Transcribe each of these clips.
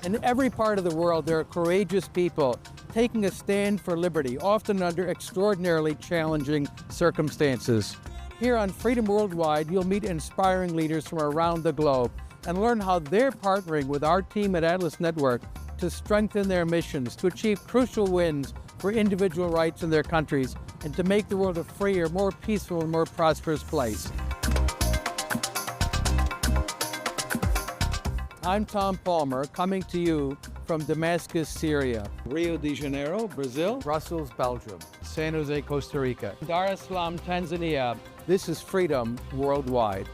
In every part of the world, there are courageous people taking a stand for liberty, often under extraordinarily challenging circumstances. Here on Freedom Worldwide, you'll meet inspiring leaders from around the globe and learn how they're partnering with our team at Atlas Network to strengthen their missions, to achieve crucial wins for individual rights in their countries, and to make the world a freer, more peaceful, and more prosperous place. I'm Tom Palmer, coming to you from Damascus, Syria, Rio de Janeiro, Brazil, Brussels, Belgium, San Jose, Costa Rica, Dar es Salaam, Tanzania. This is Freedom Worldwide.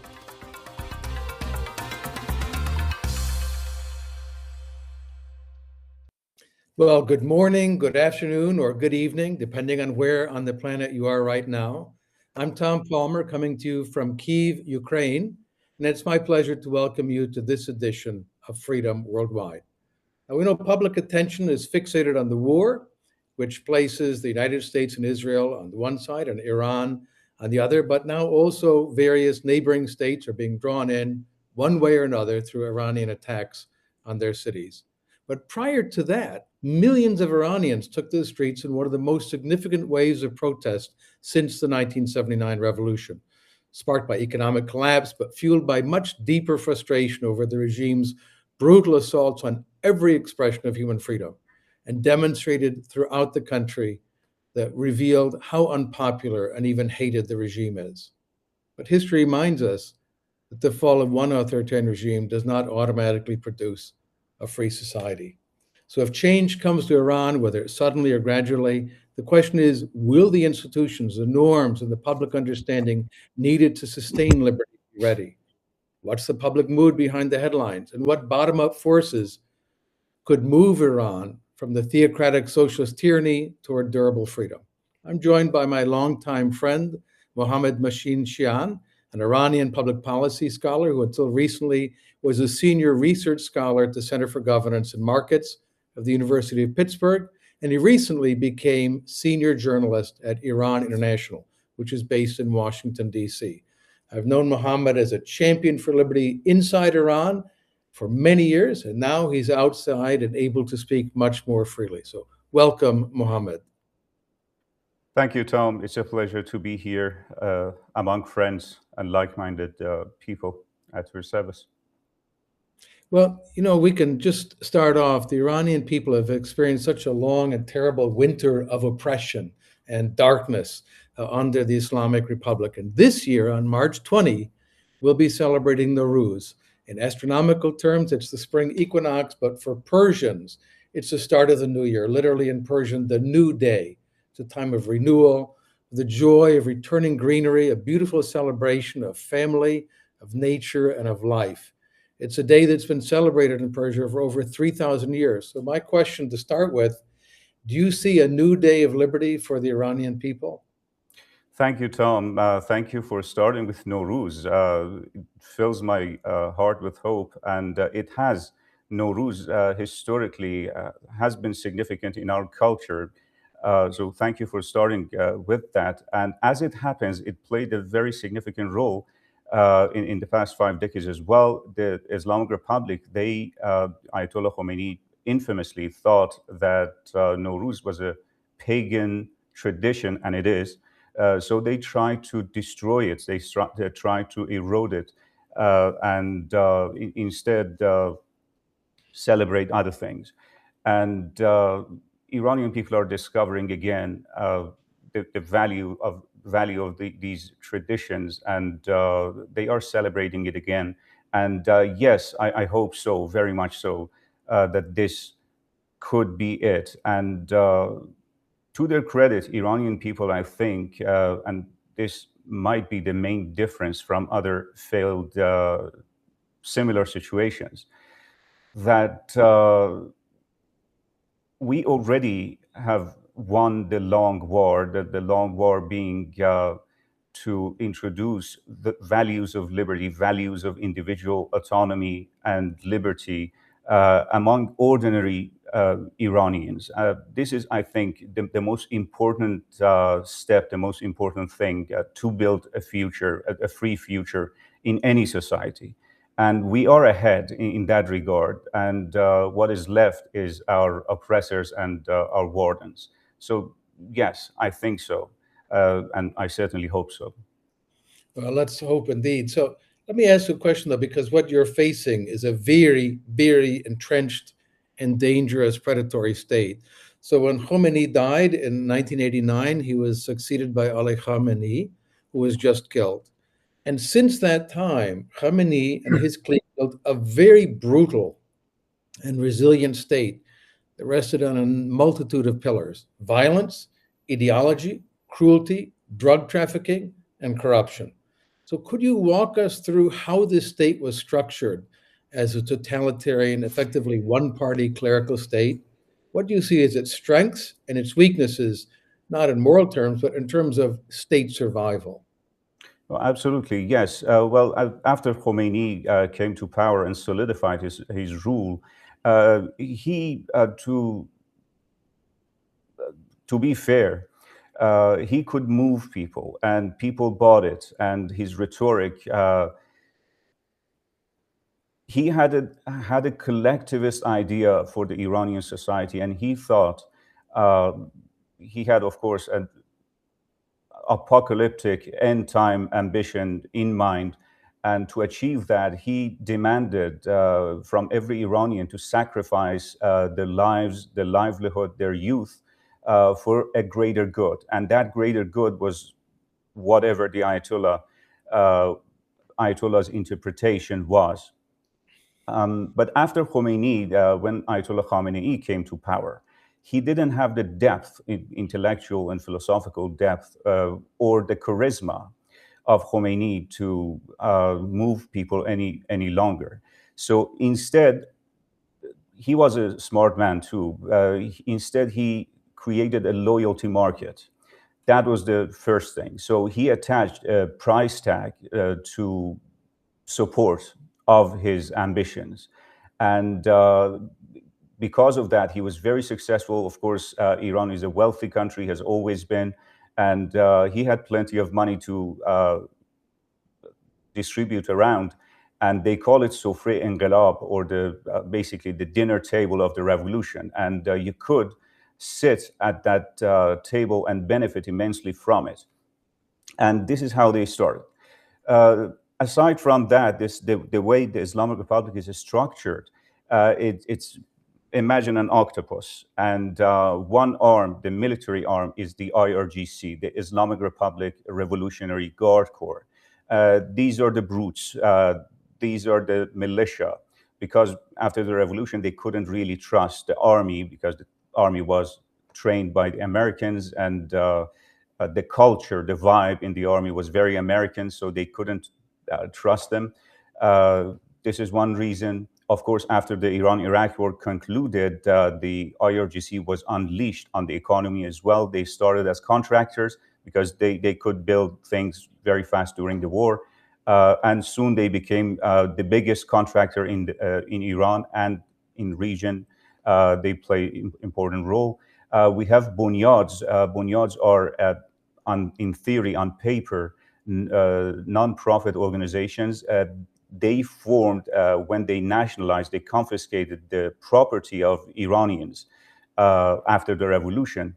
Well, good morning, good afternoon, or good evening, depending on where on the planet you are right now. I'm Tom Palmer, coming to you from Kyiv, Ukraine, and it's my pleasure to welcome you to this edition of Freedom Worldwide. Now, we know public attention is fixated on the war, which places the United States and Israel on the one side and Iran on the other, but now also various neighboring states are being drawn in one way or another through Iranian attacks on their cities. But prior to that, millions of Iranians took to the streets in one of the most significant waves of protest since the 1979 revolution, sparked by economic collapse, but fueled by much deeper frustration over the regime's brutal assaults on every expression of human freedom, and demonstrated throughout the country that revealed how unpopular and even hated the regime is. But history reminds us that the fall of one authoritarian regime does not automatically produce a free society. So if change comes to Iran, whether suddenly or gradually, the question is, will the institutions, the norms, and the public understanding needed to sustain liberty be ready? What's the public mood behind the headlines? And what bottom-up forces could move Iran from the theocratic-socialist tyranny toward durable freedom? I'm joined by my longtime friend, Mohamad Machine-Chian, an Iranian public policy scholar who until recently was a senior research scholar at the Center for Governance and Markets of the University of Pittsburgh, and he recently became senior journalist at Iran International, which is based in Washington, D.C. I've known Mohamad as a champion for liberty inside Iran for many years, and now he's outside and able to speak much more freely. So welcome, Mohamad. Thank you, Tom. It's a pleasure to be here among friends and like-minded people at your service. Well, you know, we can just start off. The Iranian people have experienced such a long and terrible winter of oppression and darkness under the Islamic Republic. And this year, on March 20, we'll be celebrating Nowruz. In astronomical terms, it's the spring equinox, but for Persians, it's the start of the new year, literally in Persian, the new day. It's a time of renewal, the joy of returning greenery, a beautiful celebration of family, of nature, and of life. It's a day that's been celebrated in Persia for over 3,000 years. So my question to start with, do you see a new day of liberty for the Iranian people? Thank you, Tom. Thank you for starting with Nowruz. It fills my heart with hope, and it has. Nowruz historically has been significant in our culture. So thank you for starting with that. And as it happens, it played a very significant role in the past 5 decades as well. The Islamic Republic, Ayatollah Khomeini infamously thought that Nowruz was a pagan tradition, and it is. So they tried to destroy it. They tried to erode it, and instead celebrate other things. And Iranian people are discovering again the value of these traditions, and they are celebrating it again. And yes, I hope so, very much so, that this could be it. And to their credit, Iranian people, I think, and this might be the main difference from other failed similar situations, that we already have won the long war, the long war being to introduce the values of liberty, values of individual autonomy and liberty among ordinary Iranians. This is, I think, the most important step, the most important thing to build a future, a free future in any society. And we are ahead in that regard. And what is left is our oppressors and our wardens. So, yes, I think so. And I certainly hope so. Well, let's hope indeed. So let me ask you a question though, because what you're facing is a very, very entrenched and dangerous predatory state. So when Khomeini died in 1989, he was succeeded by Ali Khamenei, who was just killed. And since that time, Khamenei and his clique built a very brutal and resilient state that rested on a multitude of pillars: violence, ideology, cruelty, drug trafficking, and corruption. So, could you walk us through how this state was structured as a totalitarian, effectively one party clerical state? What do you see as its strengths and its weaknesses, not in moral terms, but in terms of state survival? Well, absolutely, yes. After Khomeini came to power and solidified his rule, to be fair, he could move people, and people bought it. And his rhetoric, he had a collectivist idea for the Iranian society, and he thought uh, he had, of course, an apocalyptic end time ambition in mind. And to achieve that, he demanded from every Iranian to sacrifice their lives, their livelihood, their youth for a greater good. And that greater good was whatever the uh, Ayatollah's interpretation was. But after Khomeini, when Ayatollah Khamenei came to power, he didn't have the depth, intellectual and philosophical depth, or the charisma of Khomeini to move people any longer. So instead, he was a smart man too. Instead, he created a loyalty market. That was the first thing. So he attached a price tag to support of his ambitions. And because of that, he was very successful. Of course, Iran is a wealthy country, has always been, and he had plenty of money to distribute around. And they call it Sofre Engelab, or basically the dinner table of the revolution. And you could sit at that table and benefit immensely from it. And this is how they started. Uh, Aside from that, the way the Islamic Republic is structured, it's imagine an octopus, and one arm, the military arm, is the IRGC, the Islamic Republic Revolutionary Guard Corps. These are the brutes. These are the militia, because after the revolution, they couldn't really trust the army because the army was trained by the Americans, and the culture, the vibe in the army was very American, so they couldn't trust them. This is one reason. Of course, after the Iran-Iraq war concluded, the IRGC was unleashed on the economy as well. They started as contractors because they could build things very fast during the war. And soon they became the biggest contractor in Iran and in region. They play an important role. We have bunyads. Bunyads are, in theory, on paper, non-profit organizations. They formed when they nationalized, they confiscated the property of Iranians after the revolution.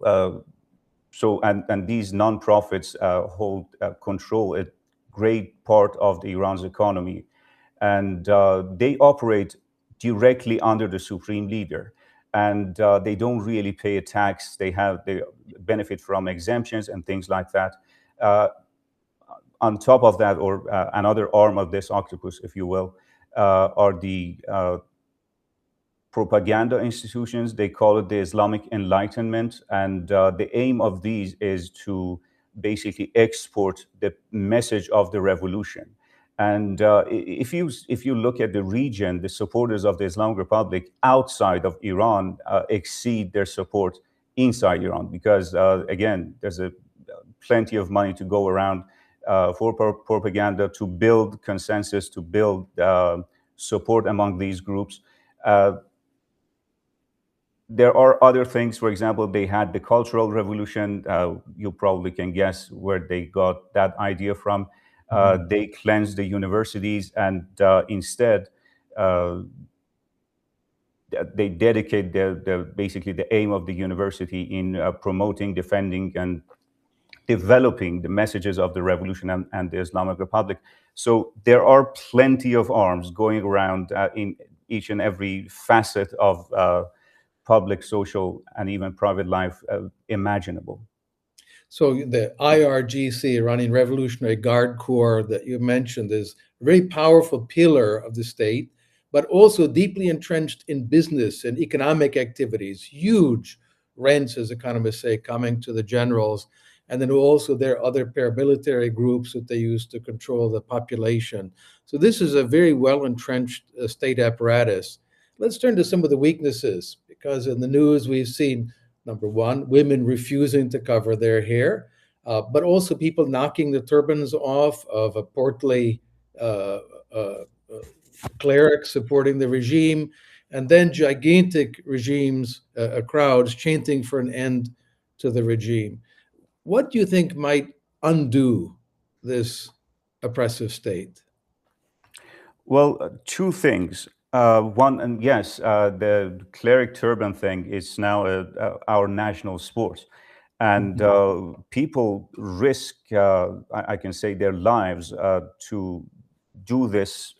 And these non-profits hold control a great part of the Iran's economy, and they operate directly under the supreme leader, and they don't really pay a tax. They benefit from exemptions and things like that. On top of that, or another arm of this octopus, if you will, are the propaganda institutions. They call it the Islamic Enlightenment. And the aim of these is to basically export the message of the revolution. And if you look at the region, the supporters of the Islamic Republic outside of Iran exceed their support inside Iran, because again, there's plenty of money to go around for propaganda, to build consensus, to build support among these groups. There are other things. For example, they had the Cultural Revolution. You probably can guess where they got that idea from. Mhm. They cleansed the universities, and instead, uh, they dedicate basically the aim of the university in promoting, defending, and developing the messages of the revolution and the Islamic Republic. So there are plenty of arms going around in each and every facet of public, social, and even private life imaginable. So the IRGC, Iranian Revolutionary Guard Corps, that you mentioned, is a very powerful pillar of the state, but also deeply entrenched in business and economic activities. Huge rents, as economists say, coming to the generals. And then also there are other paramilitary groups that they use to control the population. So this is a very well entrenched state apparatus. Let's turn to some of the weaknesses, because in the news we've seen number one, women refusing to cover their hair, but also people knocking the turbans off of a portly uh, uh, cleric supporting the regime, and then gigantic regimes, crowds chanting for an end to the regime. What do you think might undo this oppressive state? Well, two things. One, and yes, the cleric turban thing is now our national sport. And Mhm. people risk, I can say, their lives to do this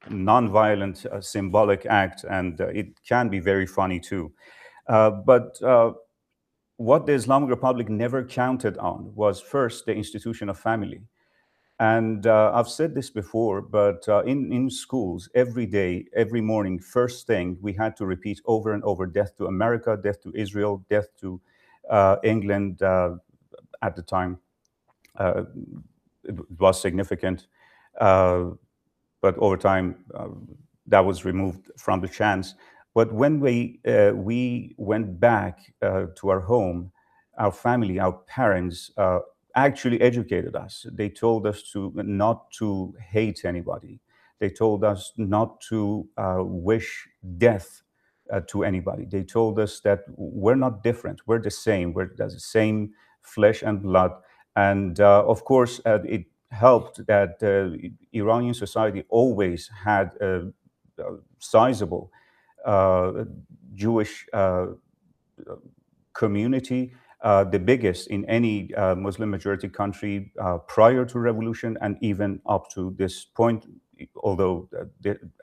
non-violent, symbolic act, and it can be very funny too. But what the Islamic Republic never counted on was first the institution of family. And I've said this before, but in schools, every day, every morning, first thing, we had to repeat over and over: death to America, death to Israel, death to England at the time. Uh, it was significant. Uh, but over time, that was removed from the chants. But when we went back to our home, our family, our parents actually educated us. They told us to not to hate anybody. They told us not to wish death to anybody. They told us that we're not different. We're the same. We're the same flesh and blood. And of course, it helped that Iranian society always had a sizable uh, Jewish community, the biggest in any Muslim majority country prior to revolution and even up to this point, although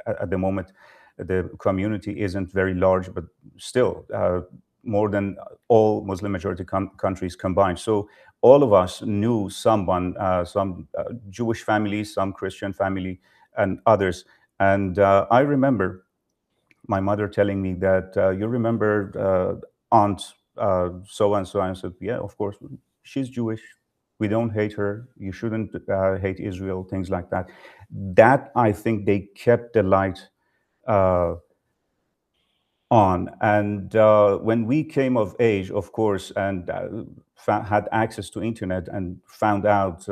at the moment the community isn't very large, but still more than all Muslim majority countries combined. So all of us knew someone, some Jewish family, some Christian family, and others. And I remember my mother telling me that you remember aunt so and so. I said, yeah, of course, she's Jewish. We don't hate her. You shouldn't hate Israel. Things like that. That I think they kept the light uh, on. And when we came of age, of course, and had access to internet and found out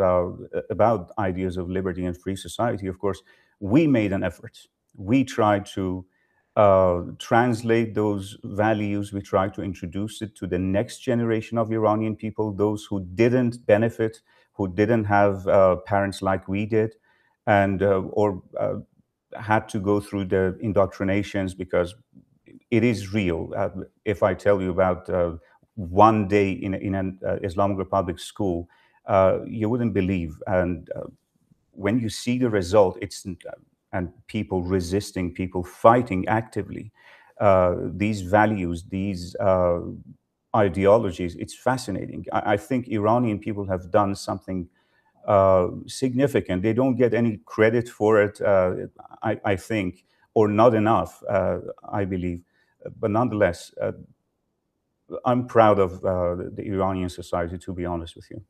about ideas of liberty and free society, of course, we made an effort. We tried to translate those values. We tried to introduce it to the next generation of Iranian people, those who didn't benefit, who didn't have parents like we did, and or had to go through the indoctrinations, because it is real. If I tell you about one day in an Islamic Republic school, you wouldn't believe. And when you see the result, and people resisting, people fighting actively, these values, these ideologies, it's fascinating. I think Iranian people have done something significant. They don't get any credit for it, I think, or not enough, I believe. But nonetheless, I'm proud of the Iranian society, to be honest with you.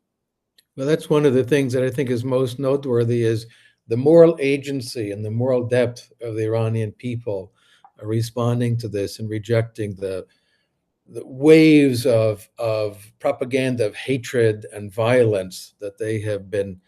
Well, that's one of the things that I think is most noteworthy is the moral agency and the moral depth of the Iranian people responding to this and rejecting the waves of propaganda, of hatred and violence that they have been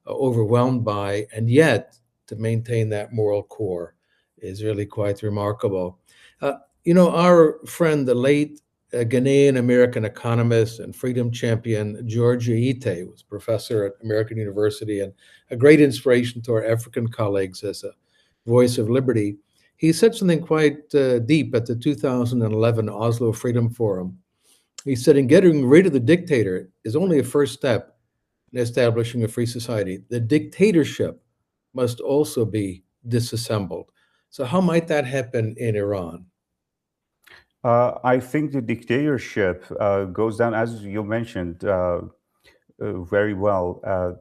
overwhelmed by, and yet to maintain that moral core is really quite remarkable. Uh, our friend, the late a Ghanaian-American economist and freedom champion, George Aite, was professor at American University and a great inspiration to our African colleagues as a voice of liberty. He said something quite deep at the 2011 Oslo Freedom Forum. He said, in getting rid of the dictator is only a first step in establishing a free society. The dictatorship must also be disassembled. So how might that happen in Iran? I think the dictatorship goes down, as you mentioned very well.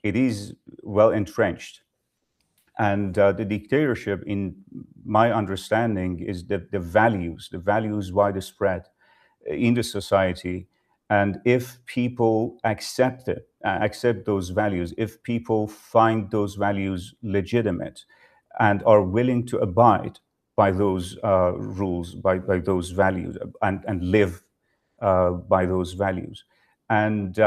It is well entrenched. And the dictatorship, in my understanding, is that the values widespread in the society. And if people accept it, accept those values, if people find those values legitimate and are willing to abide by those rules, by those values, and live by those values. And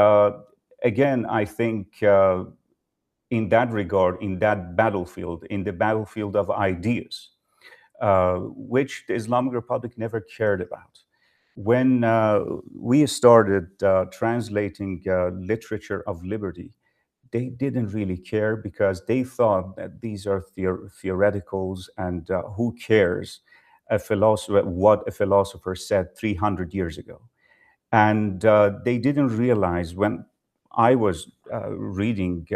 again, I think in that regard, in that battlefield, in the battlefield of ideas, which the Islamic Republic never cared about. When we started translating literature of liberty, they didn't really care because they thought that these are theoreticals, and who cares a philosopher, what a philosopher said 300 years ago. And they didn't realize when I was reading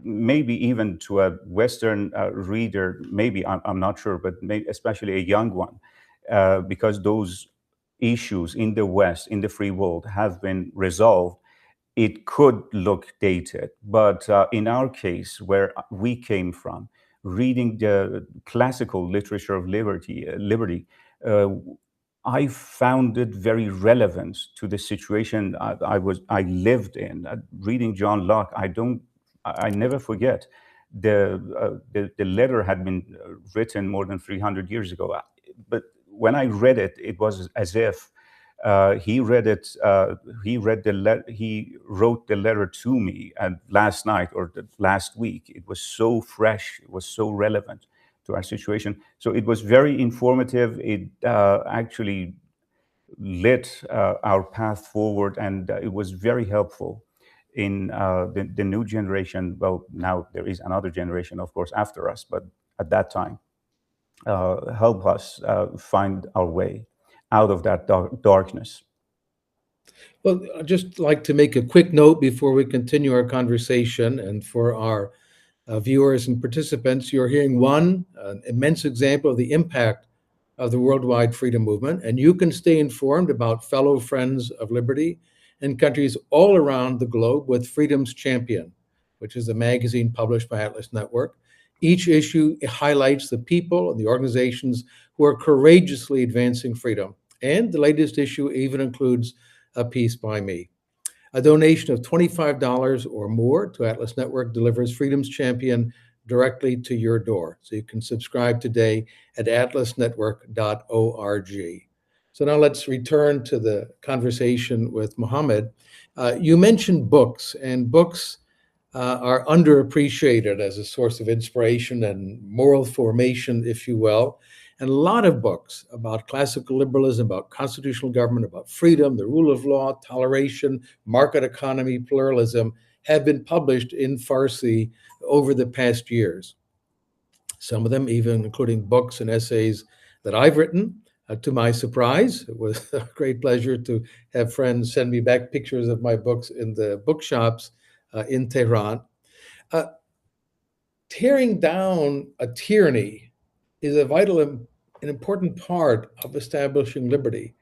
maybe even to a Western reader, maybe I'm not sure, but especially a young one, because those issues in the West, in the free world, have been resolved. It could look dated, but in our case, where we came from, reading the classical literature of liberty, uh, I found it very relevant to the situation I lived in. Reading John Locke, I never forget the letter had been written more than 300 years ago. But when I read it, it was as if he read it. He wrote the letter to me, and last night or last week. It was so fresh. It was so relevant to our situation. So it was very informative. It actually lit our path forward, and it was very helpful in the new generation. Well, now there is another generation, of course, after us, but at that time, help us find our way out of that darkness. Well, I'd just like to make a quick note before we continue our conversation. And for our viewers and participants, you're hearing one immense example of the impact of the worldwide freedom movement. And you can stay informed about fellow friends of liberty in countries all around the globe with Freedom's Champion, which is a magazine published by Atlas Network. Each issue highlights the people and the organizations who are courageously advancing freedom. And the latest issue even includes a piece by me. A donation of $25 or more to Atlas Network delivers Freedom's Champion directly to your door. So you can subscribe today at atlasnetwork.org. So now let's return to the conversation with Mohamad. You mentioned books, and books are underappreciated as a source of inspiration and moral formation, if you will. And a lot of books about classical liberalism, about constitutional government, about freedom, the rule of law, toleration, market economy, pluralism have been published in Farsi over the past years. Some of them even including books and essays that I've written. To my surprise, it was a great pleasure to have friends send me back pictures of my books in the bookshops in Tehran. Uh, Tearing down a tyranny is a vital and important part of establishing liberty.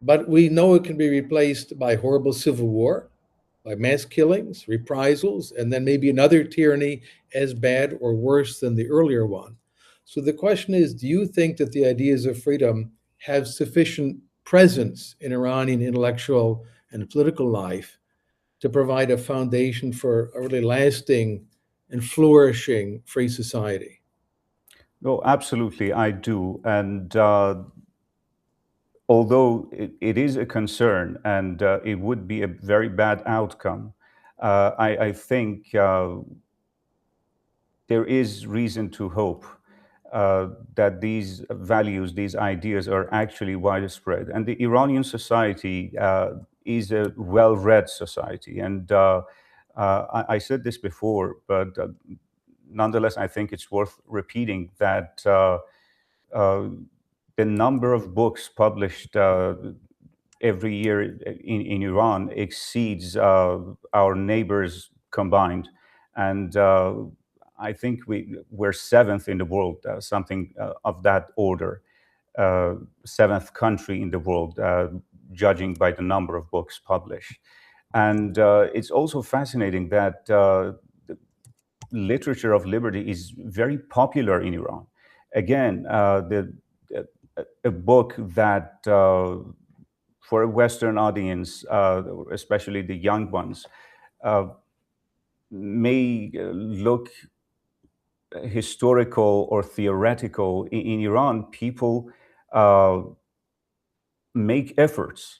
But we know it can be replaced by horrible civil war, by mass killings, reprisals, and then maybe another tyranny as bad or worse than the earlier one. So the question is, do you think that the ideas of freedom have sufficient presence in Iranian intellectual and political life to provide a foundation for a really lasting and flourishing free society? No, absolutely, I do. And although it is a concern and it would be a very bad outcome, I think there is reason to hope. that these values, these ideas are actually widespread. And the Iranian society is a well-read society. And I said this before, but nonetheless, I think it's worth repeating that uh, the number of books published every year in Iran exceeds our neighbors combined. And I think we're seventh in the world, something of that order, seventh country in the world, judging by the number of books published. And it's also fascinating that the literature of liberty is very popular in Iran. Again, a book that for a Western audience, especially the young ones, uh, may look historical or theoretical. In Iran, people uh, make efforts.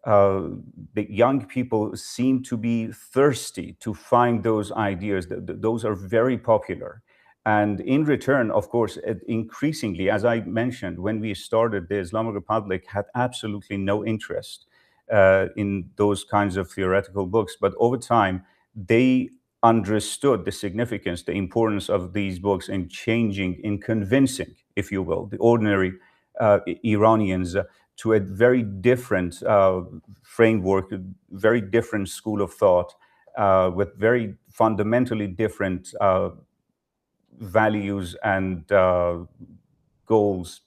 uh, the young people seem to be thirsty to find those ideas. Those are very popular. And in return, of course, increasingly, as I mentioned, when we started, the Islamic Republic had absolutely no interest in those kinds of theoretical books. But over time, they understood the significance, the importance of these books in changing, in convincing, if you will, the ordinary Iranians to a very different framework, a very different school of thought, with very fundamentally different values and goals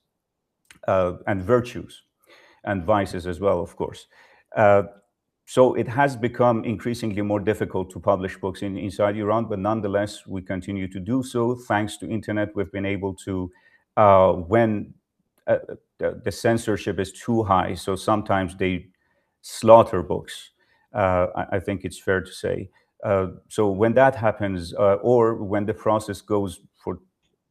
and virtues and vices as well, of course. Uh, so it has become increasingly more difficult to publish books inside Iran, but nonetheless, we continue to do so. Thanks to internet, we've been able to, when the censorship is too high, so sometimes they slaughter books. I think it's fair to say. So when that happens, or when the process goes for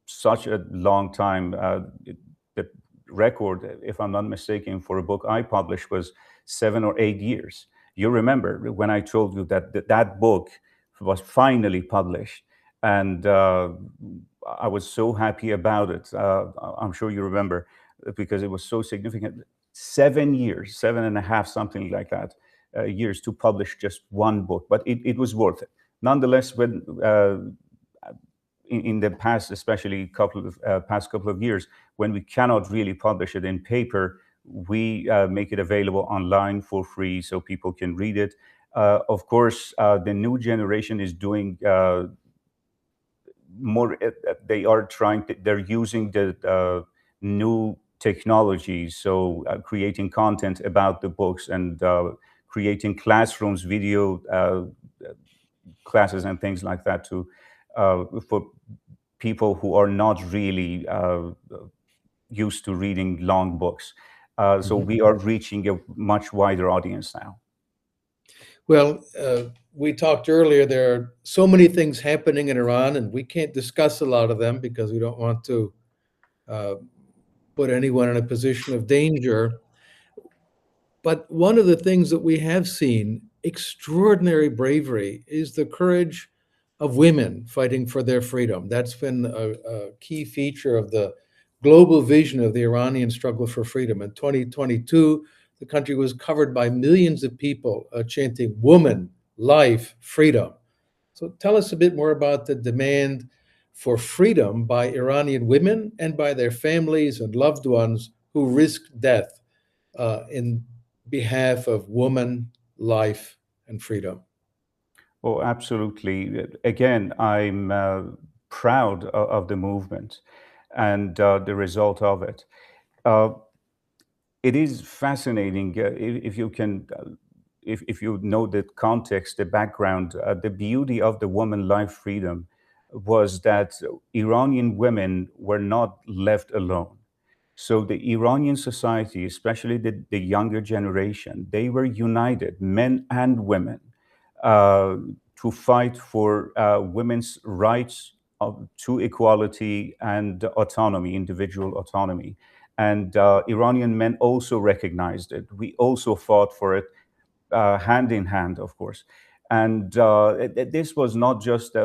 such a long time, the record, if I'm not mistaken, for a book I published was 7 or 8 years. You remember when I told you that that book was finally published, and I was so happy about it. I'm sure you remember because it was so significant. 7 years, 7.5, something like that, years to publish just one book, but it was worth it. Nonetheless, when in the past, especially past couple of years, when we cannot really publish it in paper, we make it available online for free so people can read it. Of course, the new generation is doing more. They are trying. They're using the new technologies, so creating content about the books and creating classrooms, video classes, and things like that to for people who are not really used to reading long books. So Mhm. we are reaching a much wider audience now. Well, we talked earlier, there are so many things happening in Iran, and we can't discuss a lot of them because we don't want to uh, put anyone in a position of danger. But one of the things that we have seen extraordinary bravery is the courage of women fighting for their freedom. That's been a key feature of the global vision of the Iranian struggle for freedom. In 2022, the country was covered by millions of people chanting woman, life, freedom. So tell us a bit more about the demand for freedom by Iranian women and by their families and loved ones who risked death in behalf of woman, life, and freedom. Oh, absolutely. Again, I'm proud of the movement and the result of it. Uh, it is fascinating if you can, if you know the context, the background, the beauty of the woman life freedom was that Iranian women were not left alone. So the Iranian society, especially the younger generation, they were united, men and women, uh, to fight for women's rights to equality and autonomy, individual autonomy. And Iranian men also recognized it. We also fought for it hand in hand, of course. And this was not just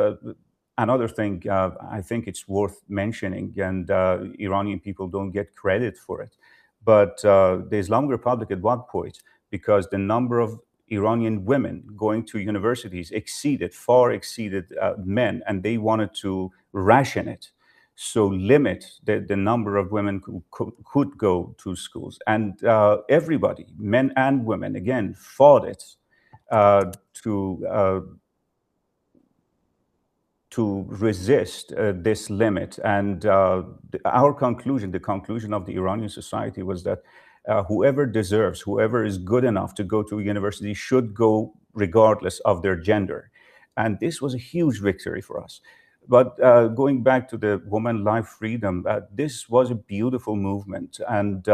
another thing I think it's worth mentioning, and Iranian people don't get credit for it. But the Islamic Republic at one point, because the number of Iranian women going to universities far exceeded men, and they wanted to ration it. So limit the number of women who could go to schools. And everybody, men and women, again, fought it uh, to uh, to resist this limit. And our conclusion, the conclusion of the Iranian society, was that whoever deserves, whoever is good enough to go to a university should go regardless of their gender. And this was a huge victory for us. But going back to the woman life freedom, this was a beautiful movement. And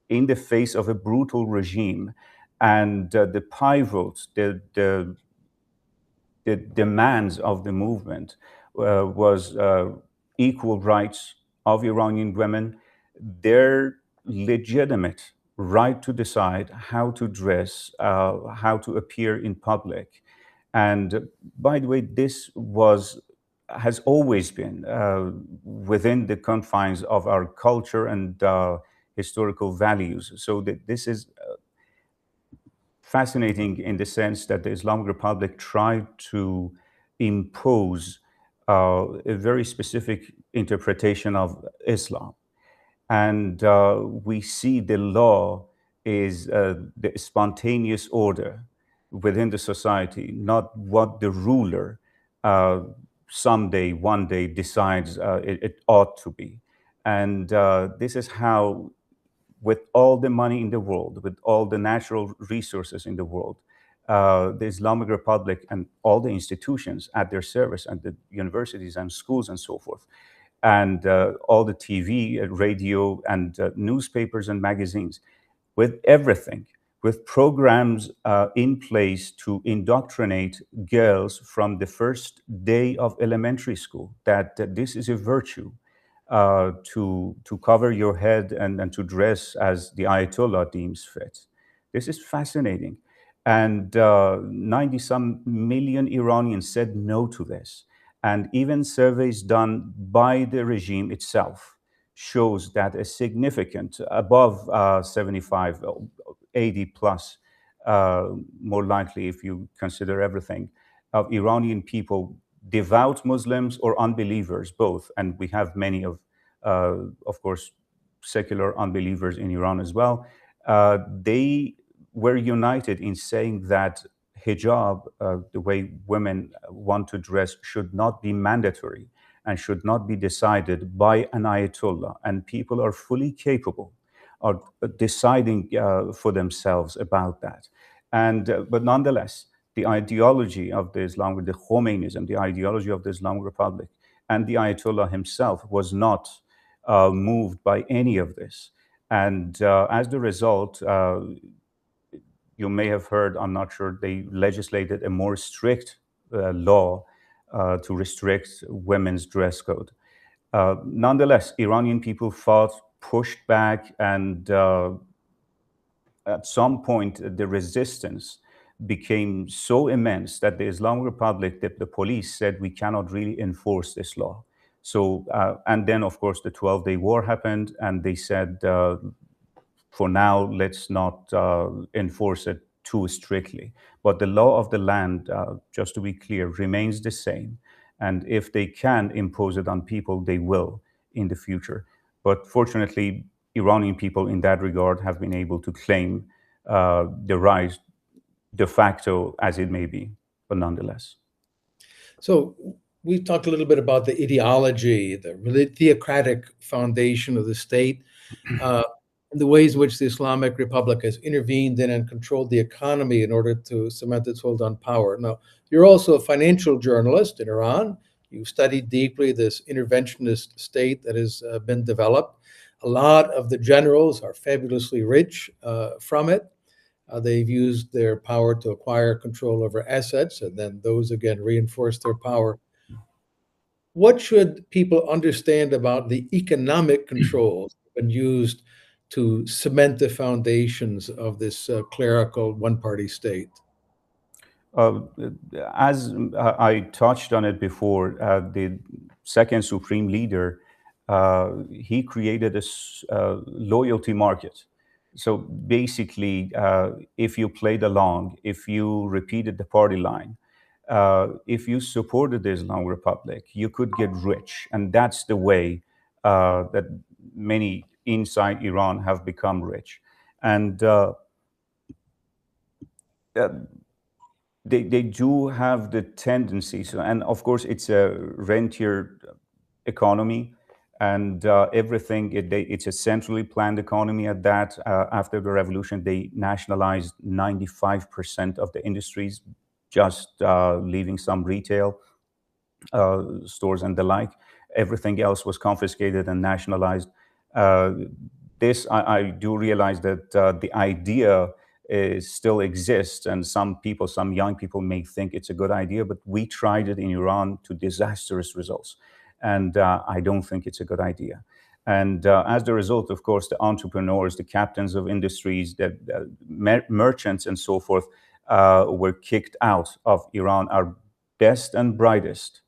in the face of a brutal regime, and the pivot, the demands of the movement was equal rights of Iranian women, their legitimate right to decide how to dress, how to appear in public. And by the way, this has always been within the confines of our culture and historical values. So that this is fascinating in the sense that the Islamic Republic tried to impose a very specific interpretation of Islam. And we see the law is the spontaneous order within the society, not what the ruler uh, someday, one day decides it ought to be. And this is how, with all the money in the world, with all the natural resources in the world, the Islamic Republic and all the institutions at their service, and the universities and schools and so forth, and all the TV, radio, and newspapers and magazines, with everything, with programs in place to indoctrinate girls from the first day of elementary school that this is a virtue, to cover your head and to dress as the Ayatollah deems fit. This is fascinating. And 90 some million Iranians said no to this. And even surveys done by the regime itself shows that a significant, above 75, 80 plus, more likely if you consider everything, of Iranian people, devout Muslims or unbelievers, both, and we have many of course, secular unbelievers in Iran as well. They were united in saying that hijab, the way women want to dress, should not be mandatory and should not be decided by an ayatollah. And people are fully capable of deciding for themselves about that. And but nonetheless, the ideology of the Islamic, the Khomeinism, the ideology of the Islamic Republic, and the Ayatollah himself was not moved by any of this. And as the result, you may have heard, I'm not sure, they legislated a more strict law to restrict women's dress code. Nonetheless, Iranian people fought, pushed back, and at some point, the resistance became so immense that the Islamic Republic, the police said, we cannot really enforce this law. So, and then, of course, the 12-day war happened, and they said, for now, let's not enforce it too strictly. But the law of the land, just to be clear, remains the same. And if they can impose it on people, they will in the future. But fortunately, Iranian people in that regard have been able to claim the right de facto, as it may be, but nonetheless. So we've talked a little bit about the ideology, the theocratic foundation of the state, the ways in which the Islamic Republic has intervened in and controlled the economy in order to cement its hold on power. Now, you're also a financial journalist in Iran. You studied deeply this interventionist state that has been developed. A lot of the generals are fabulously rich from it. They've used their power to acquire control over assets, and then those again reinforce their power. What should people understand about the economic controls that have been used to cement the foundations of this clerical one-party state? Uh, as I touched on it before, the second supreme leader, he created a loyalty market. So basically, if you played along, if you repeated the party line, if you supported the Islamic Republic, you could get rich. And that's the way that many inside Iran have become rich. And uh, they do have the tendency. So, and of course, it's a rentier economy, and everything. It's a centrally planned economy. At that, after the revolution, they nationalized 95% of the industries, just leaving some retail stores and the like. Everything else was confiscated and nationalized. Uh, this, I do realize that the idea still exists, and some people, some young people may think it's a good idea, but we tried it in Iran to disastrous results. And I don't think it's a good idea. And as a result, of course, the entrepreneurs, the captains of industries, the merchants, and so forth were kicked out of Iran. Our best and brightest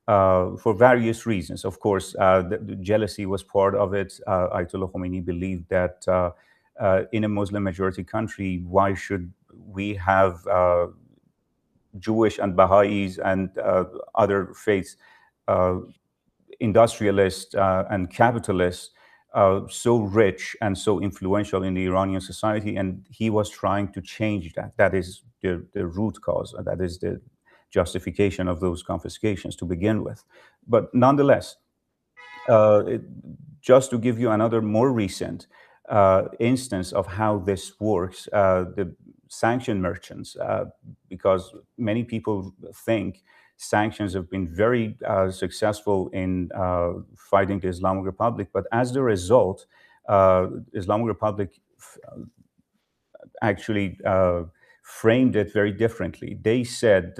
for various reasons. Of course, the jealousy was part of it. Ayatollah Khomeini believed that in a Muslim majority country, why should we have Jewish and Baha'is and other faiths, industrialists and capitalists, so rich and so influential in the Iranian society? And he was trying to change that. That is the root cause. That is the justification of those confiscations to begin with. But nonetheless, it, just to give you another more recent instance of how this works, the sanction merchants, because many people think sanctions have been very successful in fighting the Islamic Republic, but as a result, Islamic Republic actually framed it very differently. They said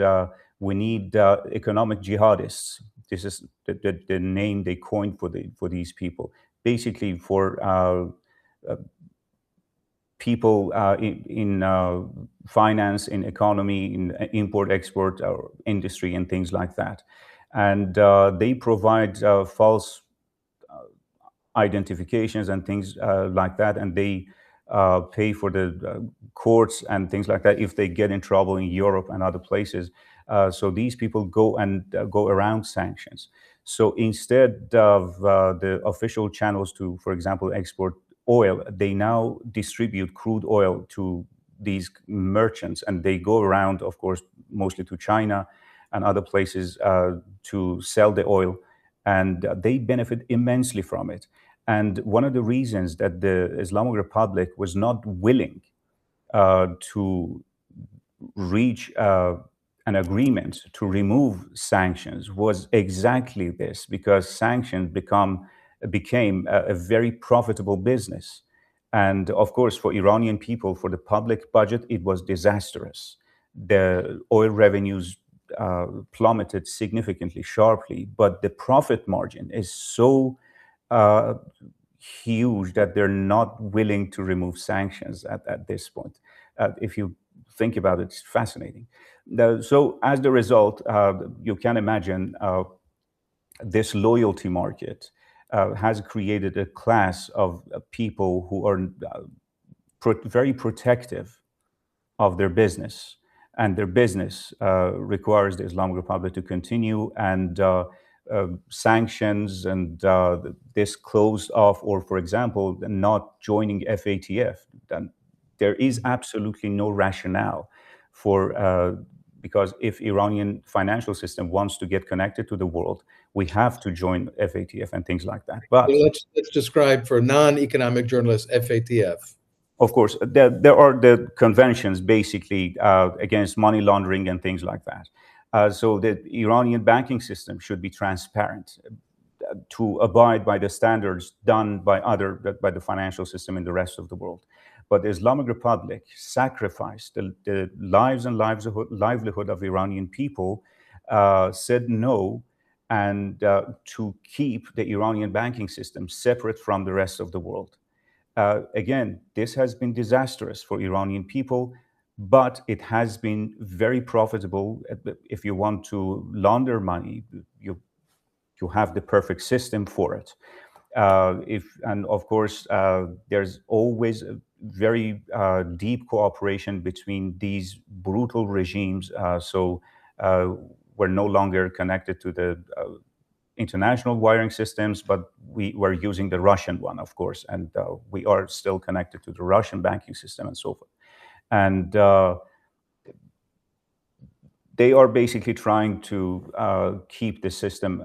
we need economic jihadists. This is the name they coined for these people. Basically, for people in finance, in economy, in import-export industry, and things like that. And they provide false identifications and things like that, and they pay for the courts and things like that if they get in trouble in Europe and other places. So these people go and go around sanctions. So instead of the official channels to, for example, export oil, they now distribute crude oil to these merchants, and they go around, of course, mostly to China and other places to sell the oil, and they benefit immensely from it. And one of the reasons that the Islamic Republic was not willing to reach an agreement to remove sanctions was exactly this, because sanctions became a very profitable business. And of course, for Iranian people, for the public budget, it was disastrous. The oil revenues plummeted significantly, sharply, but the profit margin is so uh, huge that they're not willing to remove sanctions at this point. If you think about it, it's fascinating. So as the result, you can imagine this loyalty market has created a class of people who are very protective of their business, and their business requires the Islamic Republic to continue, and sanctions and this closed off, or for example, not joining FATF, then there is absolutely no rationale for because if Iranian financial system wants to get connected to the world, we have to join FATF and things like that. But Let's describe for non-economic journalists FATF. of course, there are the conventions basically against money laundering and things like that. So the Iranian banking system should be transparent to abide by the standards done by the financial system in the rest of the world. But the Islamic Republic sacrificed the lives and livelihood of Iranian people, said no, and to keep the Iranian banking system separate from the rest of the world. Again, this has been disastrous for Iranian people, but it has been very profitable. If you want to launder money, you you have the perfect system for it. If and of course, there's always a very deep cooperation between these brutal regimes. So we're no longer connected to the international wiring systems, but we were using the Russian one, of course, and we are still connected to the Russian banking system and so forth. And they are basically trying to keep the system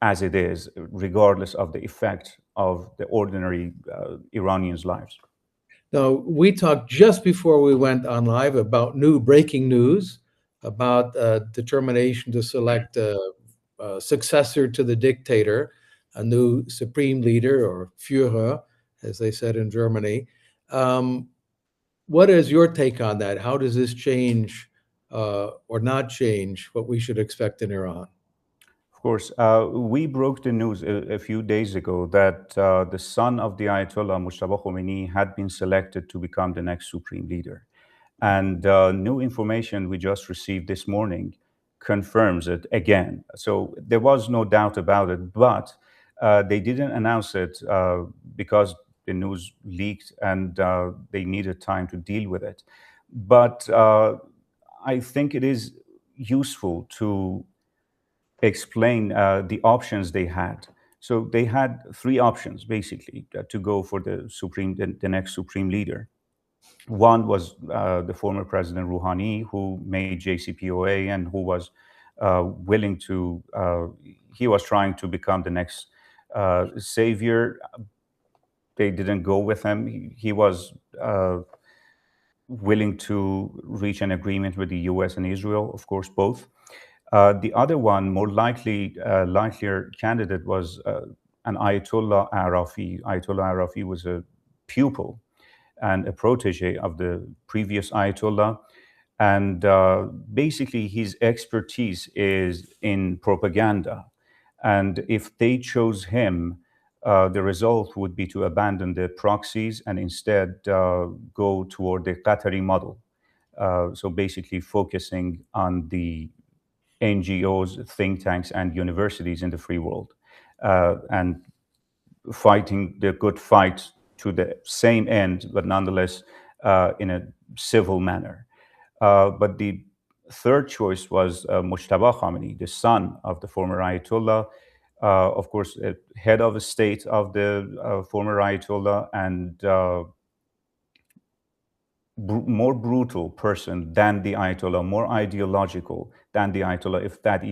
as it is, regardless of the effect of the ordinary Iranians' lives. Now, we talked just before we went on live about new breaking news about determination to select a successor to the dictator, a new supreme leader or Führer, as they said in Germany. Um, what is your take on that? How does this change or not change what we should expect in Iran? Of course, we broke the news a few days ago that the son of the Ayatollah Mujtaba Khomeini had been selected to become the next supreme leader. And new information we just received this morning confirms it again. So there was no doubt about it, but they didn't announce it because the news leaked and they needed time to deal with it. But I think it is useful to explain the options they had. So they had three options basically to go for the next supreme leader. One was the former President Rouhani, who made JCPOA and who was willing to, he was trying to become the next savior. They didn't go with him. He was willing to reach an agreement with the US and Israel, of course, both. The other one, more likelier candidate was an Ayatollah Arafi. Ayatollah Arafi was a pupil and a protege of the previous Ayatollah. And basically, his expertise is in propaganda. And if they chose him, the result would be to abandon the proxies and instead go toward the Qatari model. So basically, focusing on the NGOs, think tanks, and universities in the free world, and fighting the good fight to the same end, but nonetheless in a civil manner. But the third choice was Mujtaba Khamenei, the son of the former Ayatollah, of course, head of a state of the former Ayatollah, and more brutal person than the Ayatollah, more ideological than the Ayatollah, if that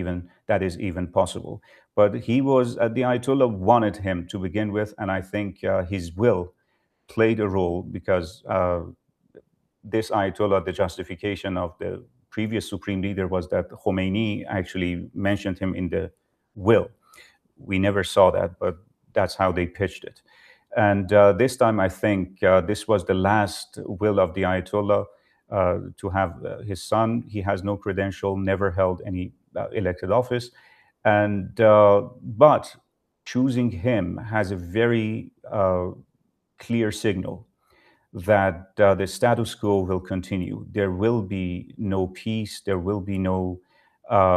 is even possible. But he was the Ayatollah wanted him to begin with, and I think his will played a role because this Ayatollah, the justification of the previous supreme leader was that Khomeini actually mentioned him in the will. We never saw that, but that's how they pitched it. And this time, I think this was the last will of the Ayatollah to have his son. He has no credential, never held any elected office. And but choosing him has a very clear signal that the status quo will continue. There will be no peace. There will be no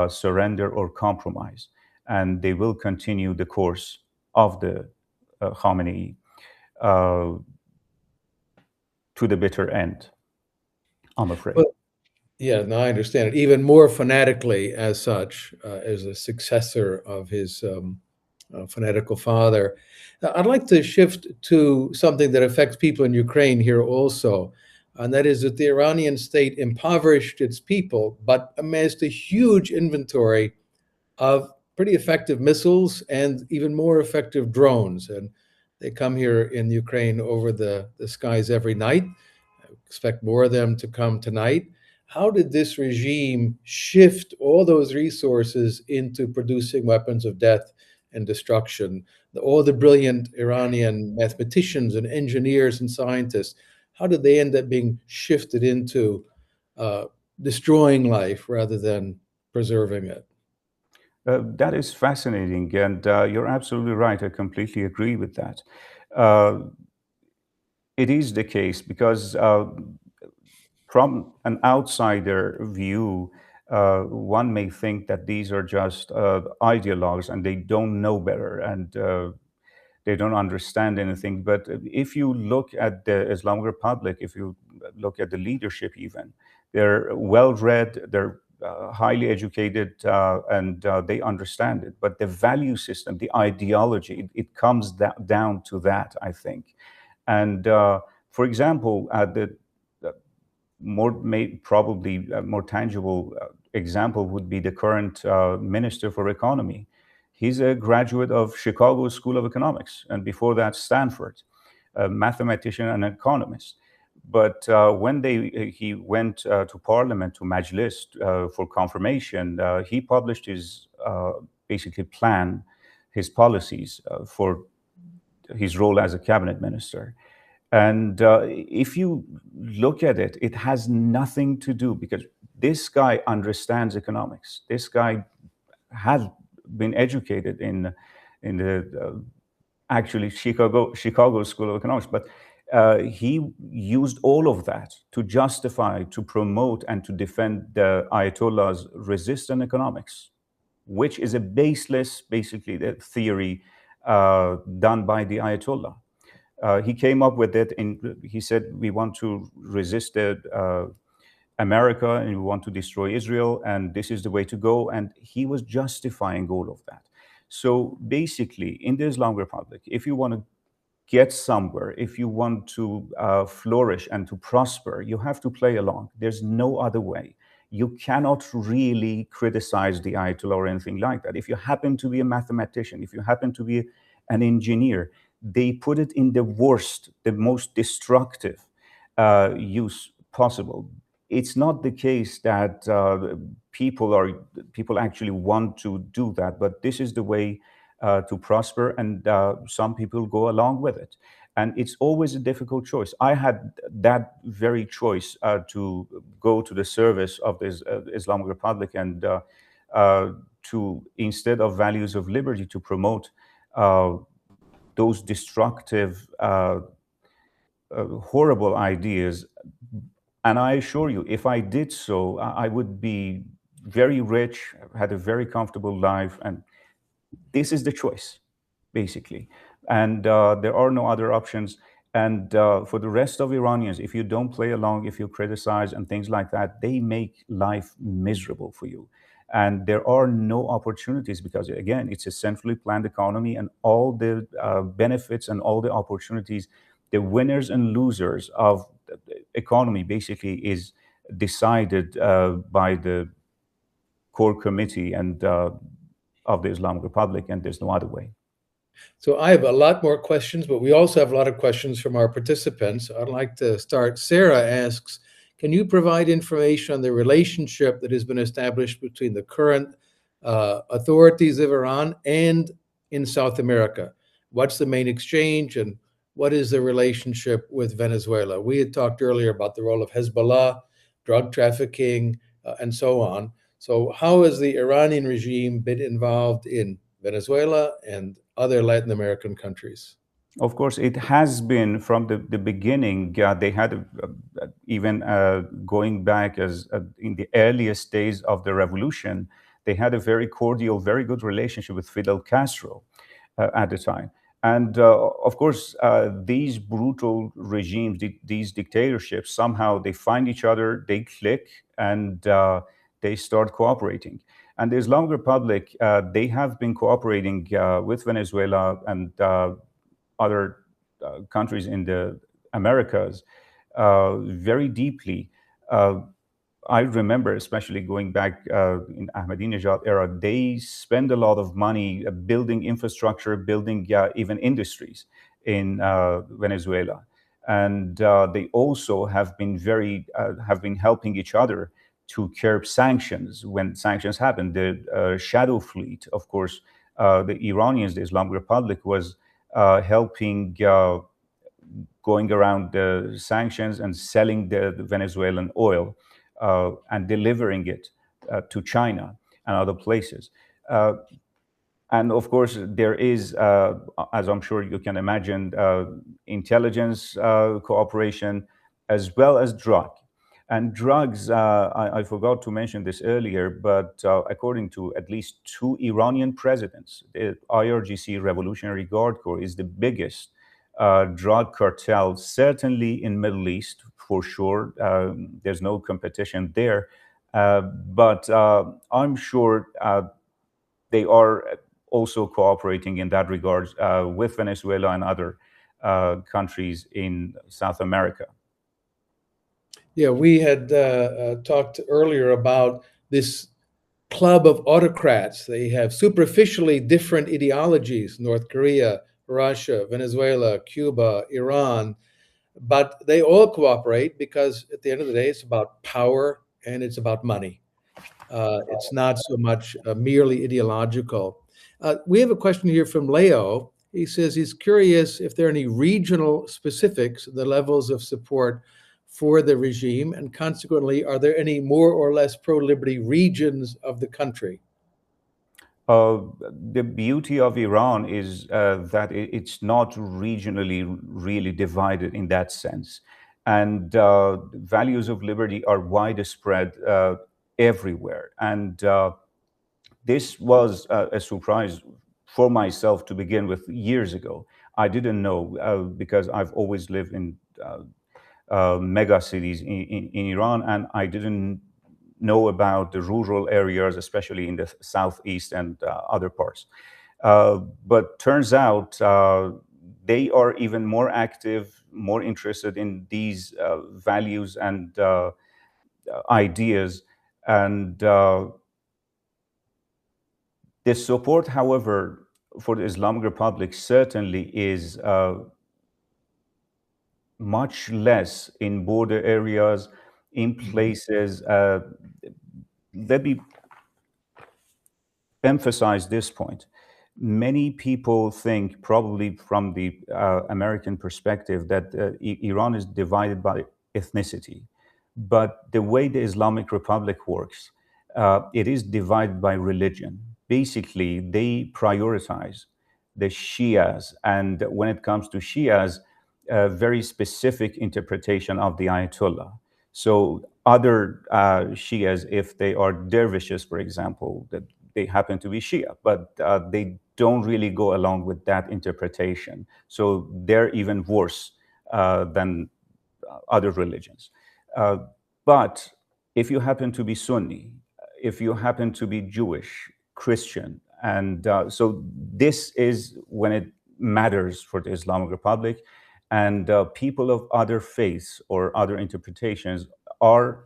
surrender or compromise. And they will continue the course of the Khamenei to the bitter end, I'm afraid. Well, yeah, no, I understand it. Even more fanatically, as such, as a successor of his fanatical father. I'd like to shift to something that affects people in Ukraine here also, and that is that the Iranian state impoverished its people, but amassed a huge inventory of pretty effective missiles and even more effective drones. And they come here in Ukraine over the skies every night. I expect more of them to come tonight. How did this regime shift all those resources into producing weapons of death and destruction? All the brilliant Iranian mathematicians and engineers and scientists, how did they end up being shifted into destroying life rather than preserving it? That is fascinating, and you're absolutely right. I completely agree with that. Uh, it is the case because from an outsider view, one may think that these are just ideologues and they don't know better, and they don't understand anything. But if you look at the Islamic Republic, if you look at the leadership, even they're well read, they're highly educated, and they understand it. But the value system, the ideology, it comes down to that, I think. And for example, the probably more tangible example would be the current Minister for Economy. He's a graduate of Chicago School of Economics, and before that, Stanford, a mathematician and economist. But when he went to Parliament, to Majlis, for confirmation, he published his basically plan, his policies for his role as a cabinet minister. And if you look at it, it has nothing to do, because this guy understands economics. This guy has been educated in the actually Chicago School of Economics, but he used all of that to justify, to promote, and to defend the Ayatollah's resistant economics, which is a baseless, basically, the theory done by the Ayatollah. He came up with it. He said, we want to resist America and we want to destroy Israel, and this is the way to go. And he was justifying all of that. So basically, in the Islamic Republic, if you want to get somewhere, if you want to flourish and to prosper, you have to play along. There's no other way. You cannot really criticize the Ayatollah or anything like that. If you happen to be a mathematician, if you happen to be an engineer, they put it in the worst, the most destructive use possible. It's not the case that people actually want to do that, but this is the way to prosper, and some people go along with it. And it's always a difficult choice. I had that very choice to go to the service of the Islamic Republic and to, instead of values of liberty, to promote those destructive, horrible ideas. And I assure you, if I did so, I would be very rich, had a very comfortable life, and this is the choice, basically. And there are no other options. And for the rest of Iranians, if you don't play along, if you criticize and things like that, they make life miserable for you. And there are no opportunities because, again, it's a centrally planned economy, and all the benefits and all the opportunities, the winners and losers of the economy basically is decided by the core committee and of the Islamic Republic, and there's no other way. So I have a lot more questions, but we also have a lot of questions from our participants. I'd like to start. Sarah asks, can you provide information on the relationship that has been established between the current authorities of Iran and in South America? What's the main exchange, and what is the relationship with Venezuela? We had talked earlier about the role of Hezbollah, drug trafficking, and so on. So how has the Iranian regime been involved in Venezuela and other Latin American countries? Of course, it has been from the beginning. They had even going back as in the earliest days of the revolution, they had a very cordial, very good relationship with Fidel Castro at the time. And of course, these brutal regimes, these dictatorships, somehow they find each other, they click, and they start cooperating. And the Islamic Republic, they have been cooperating with Venezuela and other countries in the Americas very deeply. I remember, especially going back in Ahmadinejad era, they spend a lot of money building infrastructure, building even industries in Venezuela, and they also have been helping each other to curb sanctions when sanctions happen. The shadow fleet, of course, the Iranians, the Islamic Republic, was helping going around the sanctions and selling the Venezuelan oil and delivering it to China and other places. And of course, there is, as I'm sure you can imagine, intelligence cooperation as well as drug. And drugs, I forgot to mention this earlier, but according to at least two Iranian presidents, the IRGC Revolutionary Guard Corps is the biggest drug cartel, certainly in Middle East, for sure. There's no competition there. But I'm sure they are also cooperating in that regard with Venezuela and other countries in South America. Yeah, we had talked earlier about this club of autocrats. They have superficially different ideologies: North Korea, Russia, Venezuela, Cuba, Iran, but they all cooperate because at the end of the day, it's about power and it's about money. It's not so much merely ideological. We have a question here from Leo. He says he's curious if there are any regional specifics, the levels of support for the regime, and consequently, are there any more or less pro-liberty regions of the country? The beauty of Iran is that it's not regionally really divided in that sense. And values of liberty are widespread everywhere. And this was a surprise for myself to begin with years ago. I didn't know because I've always lived in mega cities in Iran, and I didn't know about the rural areas, especially in the southeast and other parts. But turns out they are even more active, more interested in these values and ideas. And the support, however, for the Islamic Republic certainly is much less in border areas, in places. Let me emphasize this point. Many people think, probably from the American perspective, that Iran is divided by ethnicity. But the way the Islamic Republic works, it is divided by religion. Basically, they prioritize the Shias. And when it comes to Shias, a very specific interpretation of the Ayatollah. So other Shias, if they are dervishes, for example, that they happen to be Shia, but they don't really go along with that interpretation. So they're even worse than other religions. Uh, but if you happen to be Sunni, if you happen to be Jewish, Christian, and so this is when it matters for the Islamic Republic, and people of other faiths or other interpretations are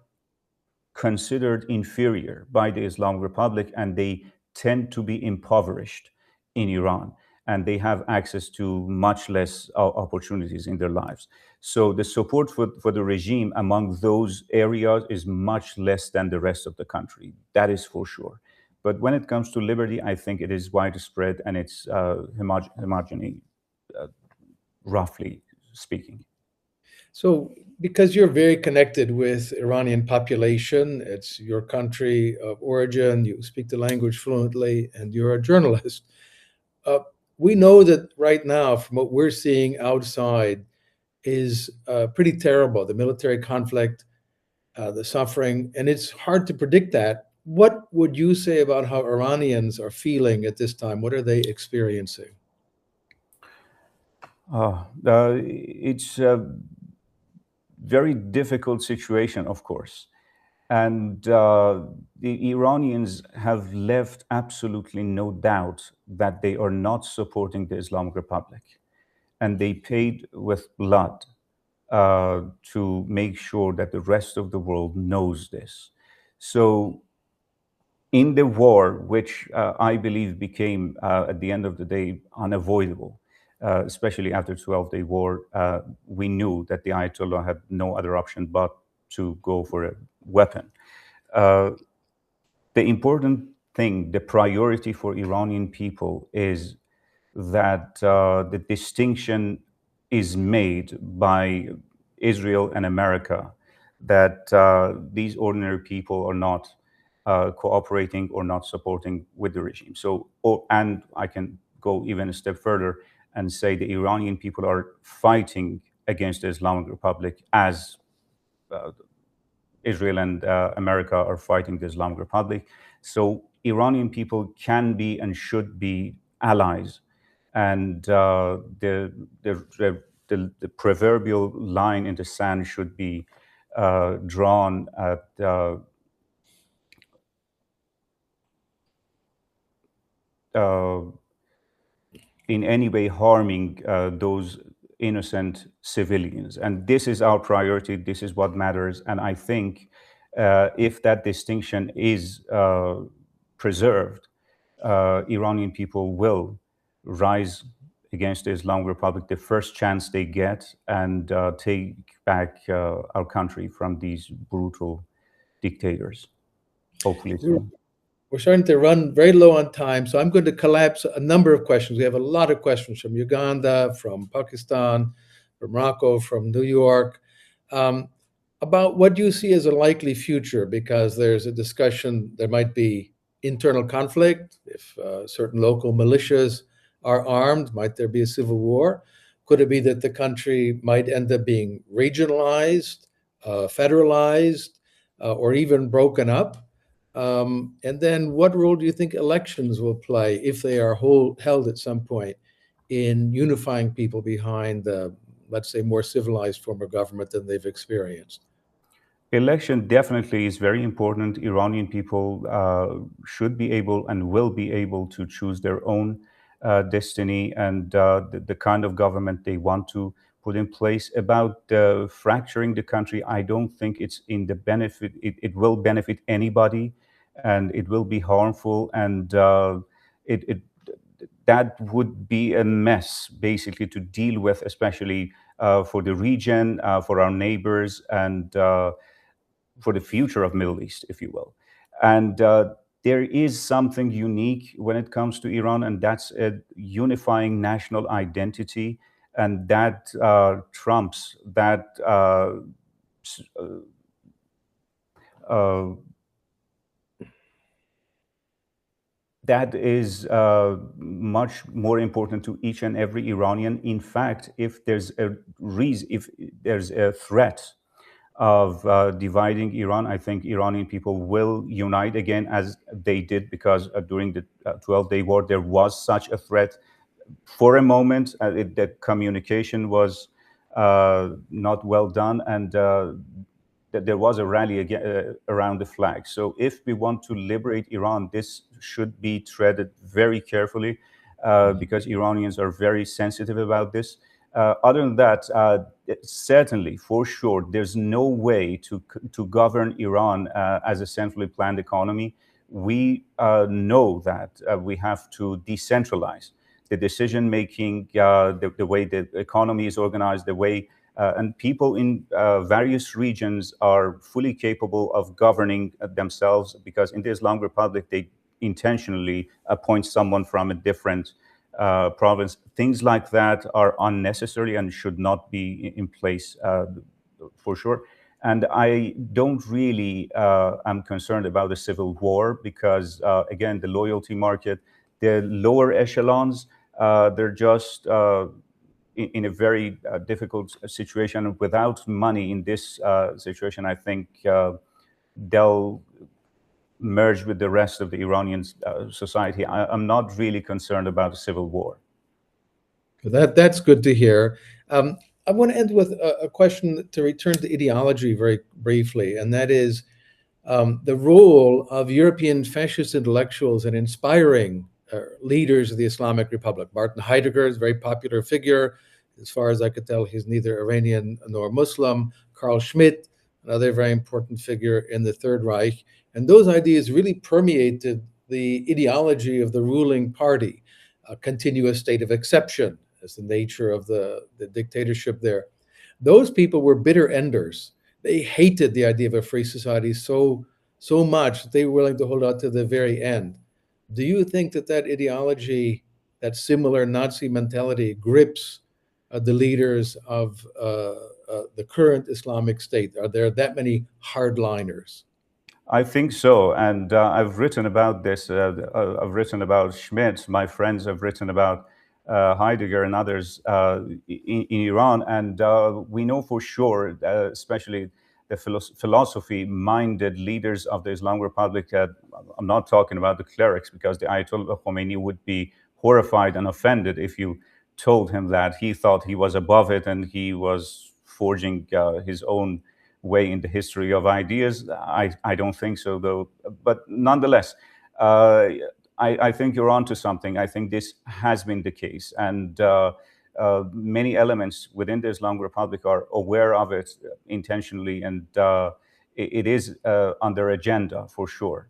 considered inferior by the Islamic Republic, and they tend to be impoverished in Iran, and they have access to much less opportunities in their lives. So the support for the regime among those areas is much less than the rest of the country. That is for sure. But when it comes to liberty, I think it is widespread and it's homogeneous, roughly speaking. So, because you're very connected with Iranian population, it's your country of origin, you speak the language fluently, and you're a journalist. Uh, we know that right now, from what we're seeing outside, is pretty terrible. The military conflict, the suffering, and it's hard to predict that. What would you say about how Iranians are feeling at this time? What are they experiencing? It's a very difficult situation, of course. And the Iranians have left absolutely no doubt that they are not supporting the Islamic Republic. And they paid with blood to make sure that the rest of the world knows this. So, in the war, which I believe became, at the end of the day, unavoidable, especially after 12-day war, we knew that the Ayatollah had no other option but to go for a weapon. Uh, the important thing, the priority for Iranian people is that the distinction is made by Israel and America that these ordinary people are not cooperating or not supporting with the regime. So, and I can go even a step further and say the Iranian people are fighting against the Islamic Republic as Israel and America are fighting the Islamic Republic. So Iranian people can be and should be allies. And the proverbial line in the sand should be drawn at in any way harming those innocent civilians. And this is our priority. This is what matters. And I think if that distinction is preserved, Iranian people will rise against the Islamic Republic the first chance they get and take back our country from these brutal dictators, hopefully soon. We're starting to run very low on time, so I'm going to collapse a number of questions. We have a lot of questions from Uganda, from Pakistan, from Morocco, from New York, about what you see as a likely future, because there's a discussion there might be internal conflict. If certain local militias are armed, might there be a civil war? Could it be that the country might end up being regionalized, federalized, or even broken up? And then what role do you think elections will play, if they are held at some point, in unifying people behind the, let's say, more civilized form of government than they've experienced? Election definitely is very important. Iranian people should be able and will be able to choose their own destiny and the kind of government they want to put in place. About fracturing the country, I don't think it's in the benefit, it will benefit anybody, and it will be harmful, and that would be a mess basically to deal with, especially for the region, for our neighbors, and for the future of Middle East, if you will. And there is something unique when it comes to Iran, and that's a unifying national identity, and that trumps that that is much more important to each and every Iranian. In fact, if there's a reason, if there's a threat of dividing Iran, I think Iranian people will unite again, as they did, because during the 12-day war, there was such a threat. For a moment, the communication was not well done, and that there was a rally around the flag. So if we want to liberate Iran, this should be treaded very carefully, because Iranians are very sensitive about this. Other than that, certainly, for sure, there's no way to govern Iran as a centrally planned economy. We know that we have to decentralize the decision making, the way the economy is organized, the way and people in various regions are fully capable of governing themselves, because in the Islamic Republic, they intentionally appoint someone from a different province. Things like that are unnecessary and should not be in place for sure. And I don't really am concerned about a civil war, because again, the loyalty market, the lower echelons, they're just in a very difficult situation. Without money in this situation, I think they'll merge with the rest of the Iranian society. I'm not really concerned about a civil war. That's good to hear. I want to end with a question to return to ideology very briefly, and that is the role of European fascist intellectuals in inspiring leaders of the Islamic Republic. Martin Heidegger is a very popular figure. As far as I could tell, he's neither Iranian nor Muslim. Carl Schmitt, another very important figure in the Third Reich. And those ideas really permeated the ideology of the ruling party, a continuous state of exception as the nature of the dictatorship there. Those people were bitter enders. They hated the idea of a free society so much that they were willing to hold out to the very end. Do you think that ideology, that similar Nazi mentality, grips the leaders of the current Islamic State? Are there that many hardliners? I think so, and I've written about this. I've written about Schmidt. My friends have written about Heidegger and others in Iran, and we know for sure, especially the philosophy-minded leaders of the Islamic Republic. I'm not talking about the clerics, because the Ayatollah Khomeini would be horrified and offended if you told him that he thought he was above it and he was forging his own way in the history of ideas. I don't think so, though. But nonetheless, I think you're onto something. I think this has been the case, and many elements within the Islamic Republic are aware of it intentionally, and it is on their agenda for sure.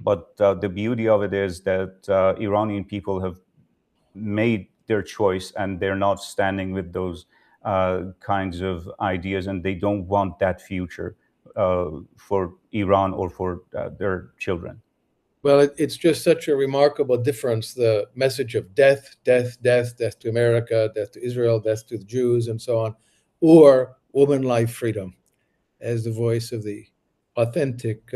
But the beauty of it is that Iranian people have made their choice, and they're not standing with those kinds of ideas, and they don't want that future for Iran or for their children. Well, it's just such a remarkable difference, the message of death, death, death, death to America, death to Israel, death to the Jews, and so on, or woman, life, freedom, as the voice of the authentic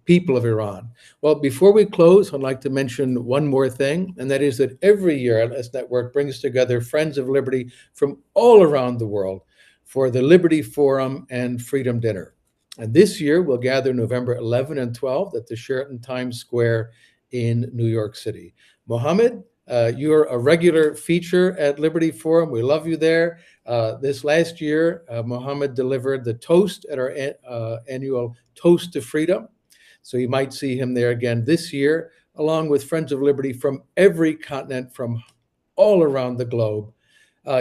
people of Iran. Well, before we close, I'd like to mention one more thing, and that is that every year Atlas Network brings together Friends of Liberty from all around the world for the Liberty Forum and Freedom Dinner. And this year, we'll gather November 11 and 12 at the Sheraton Times Square in New York City. Mohamad, you're a regular feature at Liberty Forum. We love you there. This last year, Mohamad delivered the toast at our annual Toast to Freedom. So you might see him there again this year, along with Friends of Liberty from every continent, from all around the globe.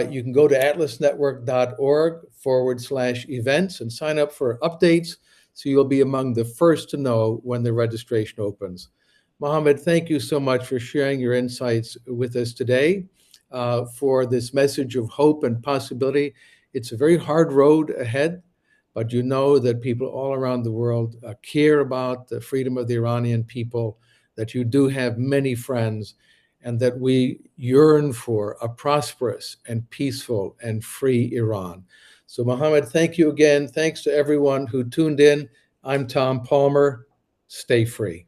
You can go to atlasnetwork.org/events and sign up for updates, so you'll be among the first to know when the registration opens. Mohamad, thank you so much for sharing your insights with us today, for this message of hope and possibility. It's a very hard road ahead, but you know that people all around the world care about the freedom of the Iranian people, that you do have many friends, and that we yearn for a prosperous and peaceful and free Iran. So, Mohamad, thank you again. Thanks to everyone who tuned in. I'm Tom Palmer. Stay free.